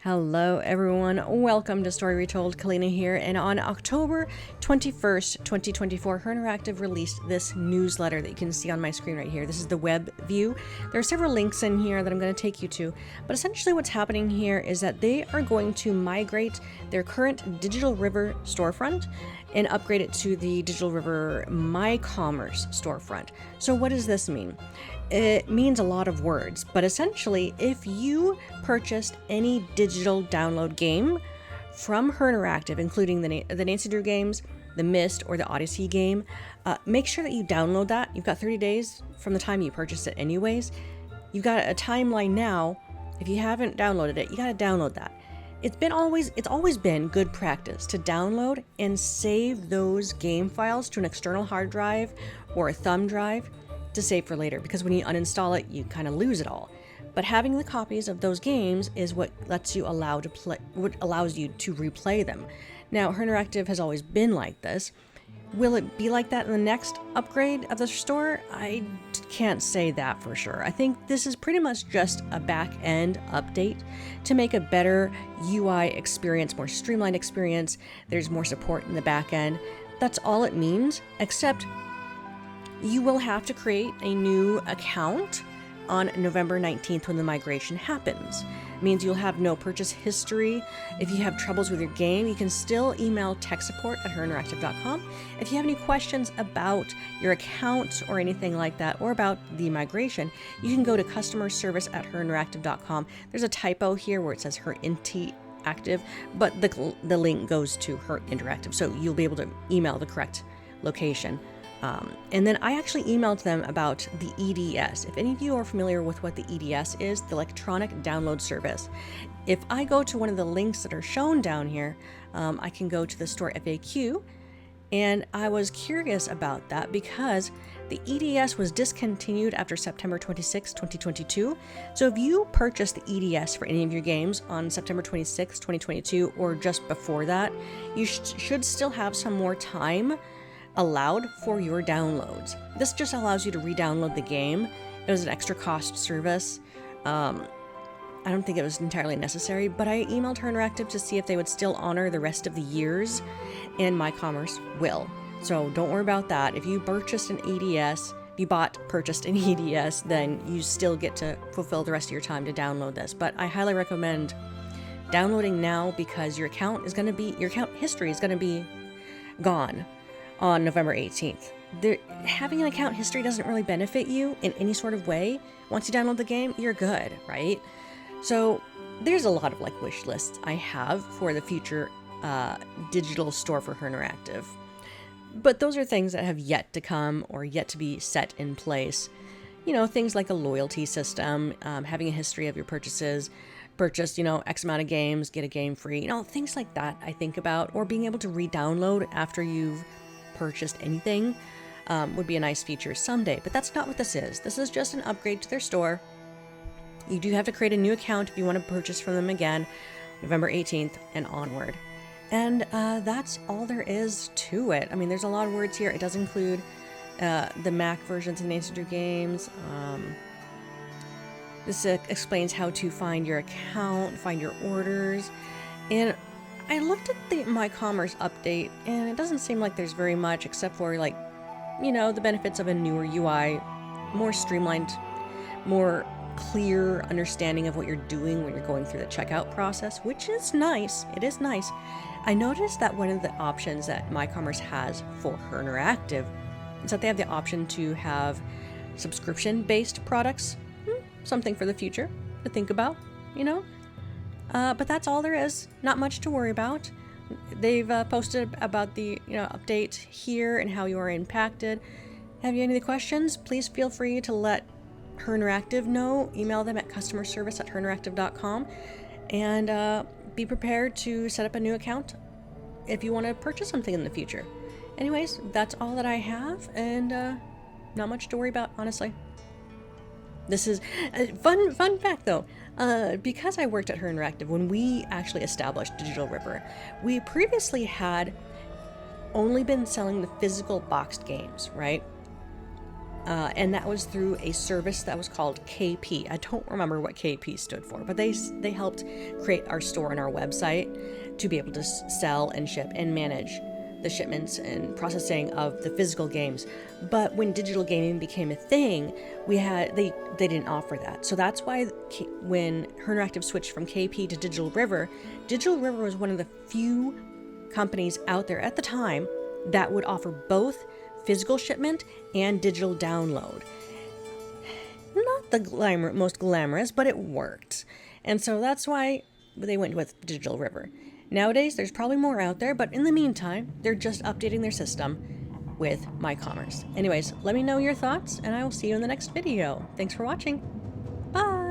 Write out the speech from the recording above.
Hello everyone, welcome to Story Retold. Kalina here, and on October 21st, 2024, HeR Interactive released this newsletter that you can see on my screen right here. This is the web view. There are several links in here that I'm going to take you to, but essentially what's happening here is that they are going to migrate their current Digital River storefront and upgrade it to the Digital River My Commerce storefront. So what does this mean? It means a lot of words, but essentially, if you purchased any digital download game from HeR Interactive, including the Nancy Drew games, the Myst, or the Odyssey game, make sure that you download that. You've got 30 days from the time you purchased it anyways. You've got a timeline now. If you haven't downloaded it, you got to download that. It's always been good practice to download and save those game files to an external hard drive or a thumb drive to save for later, because when you uninstall it, you kind of lose it all. But having the copies of those games is what lets you what allows you to replay them. Now, HeR Interactive has always been like this. Will it be like that in the next upgrade of the store? I can't say that for sure. I think this is pretty much just a back-end update to make a better UI experience, more streamlined experience. There's more support in the back end. That's all it means, except you will have to create a new account on November 19th when the migration happens. It means you'll have no purchase history. If you have troubles with your game, you can still email tech support at herinteractive.com. If you have any questions about your account or anything like that, or about the migration, you can go to customer service at herinteractive.com. There's a typo here where it says HeR Interactive, but the link goes to HeR Interactive, so you'll be able to email the correct location. And then I actually emailed them about the EDS. If any of you are familiar with what the EDS is, the Electronic Download Service, if I go to one of the links that are shown down here, I can go to the store FAQ, and I was curious about that because the EDS was discontinued after September 26, 2022. So if you purchased the EDS for any of your games on September 26, 2022, or just before that, you should still have some more time allowed for your downloads. This just allows you to re-download the game. It was an extra cost service. I don't think it was entirely necessary, but I emailed HeR Interactive to see if they would still honor the rest of the years, and My Commerce will. So don't worry about that. If you purchased an EDS, then you still get to fulfill the rest of your time to download this. But I highly recommend downloading now, because your account history is going to be gone on November 18th. Having an account history doesn't really benefit you in any sort of way. Once you download the game, you're good, right? So there's a lot of wish lists I have for the future digital store for HeR Interactive. But those are things that have yet to come or yet to be set in place. You know, things like a loyalty system, having a history of your purchases, purchase, X amount of games, get a game free, things like that I think about, or being able to re-download after you've purchased anything would be a nice feature someday, but that's not what this is. This is just an upgrade to their store. You do have to create a new account if you want to purchase from them again, November 18th and onward. And that's all there is to it. I mean, there's a lot of words here. It does include the Mac versions of Nancy Drew games. This explains how to find your account, find your orders, and I looked at the My Commerce update, and it doesn't seem like there's very much except for, the benefits of a newer UI, more streamlined, more clear understanding of what you're doing when you're going through the checkout process, which is nice. It is nice. I noticed that one of the options that My Commerce has for HeR Interactive is that they have the option to have subscription-based products. Something for the future to think about, But that's all there is. Not much to worry about. They've posted about the update here and how you are impacted. Have you any questions? Please feel free to let HeR Interactive know. Email them at customerservice at herinteractive.com, and be prepared to set up a new account if you want to purchase something in the future. Anyways, that's all that I have, and not much to worry about, honestly. This is a fun fact, though. Because I worked at HeR Interactive when we actually established Digital River, we previously had only been selling the physical boxed games, right? And that was through a service that was called KP. I don't remember what KP stood for, but they helped create our store and our website to be able to sell and ship and manage the shipments and processing of the physical games. But when digital gaming became a thing, they didn't offer that. So that's why when HeR Interactive switched from KP to Digital River was one of the few companies out there at the time that would offer both physical shipment and digital download. Not the most glamorous, but it worked. And so that's why they went with Digital River. Nowadays, there's probably more out there, but in the meantime, they're just updating their system with MyCommerce. Anyways, let me know your thoughts, and I will see you in the next video. Thanks for watching. Bye!